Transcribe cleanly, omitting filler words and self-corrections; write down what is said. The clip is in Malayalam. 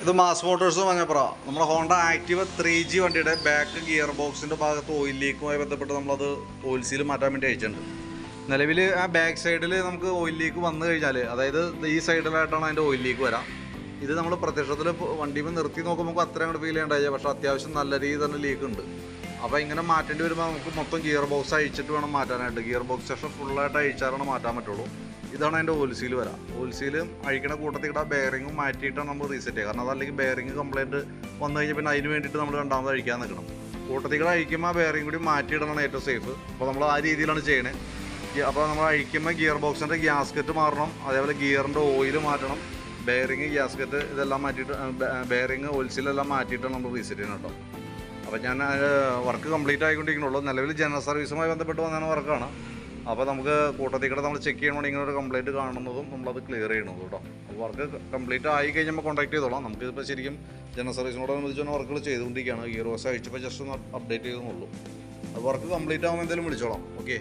ഇത് മാസ് മോട്ടോഴ്സ് മഞ്ഞപ്പുറ നമ്മുടെ ഹോണ്ട ആക്റ്റീവ 3G വണ്ടിയുടെ ബാക്ക് ഗിയർ ബോക്സിൻ്റെ ഭാഗത്ത് ഓയിൽ ലീക്കുമായി ബന്ധപ്പെട്ട് നമ്മളത് ഓയിൽ സീൽ മാറ്റാൻ വേണ്ടി അയച്ചിട്ടുണ്ട്. നിലവിൽ ആ ബാക്ക് സൈഡിൽ നമുക്ക് ഓയിൽ ലീക്ക് വന്നു കഴിഞ്ഞാൽ, അതായത് ഈ സൈഡിലായിട്ടാണ് അതിൻ്റെ ഓയിൽ ലീക്ക് വരാം. ഇത് നമ്മൾ പ്രത്യക്ഷത്തിൽ വണ്ടിയിൽ നിർത്തി നോക്കുമ്പോൾ അത്ര അങ്ങോട്ട് ഫീൽ ചെയ്യണ്ടായി, പക്ഷേ അത്യാവശ്യം നല്ല രീതിയിൽ തന്നെ ലീക്ക് ഉണ്ട്. അപ്പോൾ ഇങ്ങനെ മാറ്റേണ്ടി വരുമ്പോൾ നമുക്ക് മൊത്തം ഗിയർ ബോക്സ് അഴിച്ചിട്ട് വേണം മാറ്റാനായിട്ട്. ഗിയർ ബോക്സ് സെക്ഷൻ ഫുള്ളായിട്ട് അഴിച്ചാലാണ് മാറ്റാൻ പറ്റുള്ളൂ. ഇതാണ് അതിൻ്റെ ഓയിൽ സീൽ വരാം. ഓയിൽ സീൽ അഴിക്കണ കൂട്ടത്തിൽ കൂടെ ബെയറിങ്ങും മാറ്റിയിട്ടാണ് നമ്മൾ റീസെറ്റ് ചെയ്യുക. കാരണം അതല്ലെങ്കിൽ ബെയറിങ് കംപ്ലയിൻറ്റ് വന്നു കഴിഞ്ഞാൽ പിന്നെ അതിന് വേണ്ടിയിട്ട് നമ്മൾ രണ്ടാമത് അഴിക്കാൻ നിൽക്കണം. കൂട്ടത്തിൽ കൂടെ അഴിക്കുമ്പോൾ ബെയറിങ് കൂടി മാറ്റിയിടണം ഏറ്റവും സേഫ്. അപ്പോൾ നമ്മൾ ആ രീതിയിലാണ് ചെയ്യണത്. അപ്പോൾ നമ്മൾ അഴിക്കുമ്പോൾ ഗിയർ ബോക്സിൻ്റെ ഗ്യാസ്കറ്റ് മാറണം, അതേപോലെ ഗിയറിൻ്റെ ഓയിൽ മാറ്റണം, ബെയറിങ് ഗ്യാസ്കറ്റ് ഇതെല്ലാം മാറ്റിയിട്ട് ബെയറിങ് ഓയിൽ സീലെല്ലാം മാറ്റിയിട്ടാണ് നമ്മൾ റീസെറ്റ് ചെയ്യണം കേട്ടോ. അപ്പോൾ ഞാൻ വർക്ക് കംപ്ലീറ്റ് ആയിക്കൊണ്ടിരിക്കുന്നുള്ളൂ. നിലവിൽ ജനറൽ സർവീസുമായി ബന്ധപ്പെട്ട് വന്ന വർക്കാണ്. അപ്പോൾ നമുക്ക് കൂട്ടത്തിൽ കൂടെ നമ്മൾ ചെക്ക് ചെയ്യണമെങ്കിൽ ഇങ്ങനെ ഒരു കംപ്ലയിൻറ്റ് കാണുന്നതും നമ്മളത് ക്ലിയർ ചെയ്യണത് കേട്ടോ. അപ്പോൾ വർക്ക് കംപ്ലീറ്റ് ആയി കഴിഞ്ഞാൽ കോൺടാക്ട് ചെയ്തോളാം. നമുക്കിപ്പോൾ ശരിക്കും ജനറൽ സർവീസിനോടനുബന്ധിച്ച് വർക്കുകൾ ചെയ്തുകൊണ്ടിരിക്കുകയാണ്. ഗിയർ ബോക്സ് അഴിച്ചപ്പോൾ ജസ്റ്റ് ഒന്ന് അപ്ഡേറ്റ് ചെയ്തെന്നുള്ളൂ. അത് വർക്ക് കംപ്ലീറ്റ് ആകുമ്പോൾ എന്തെങ്കിലും വിളിച്ചോളാം. ഓക്കെ.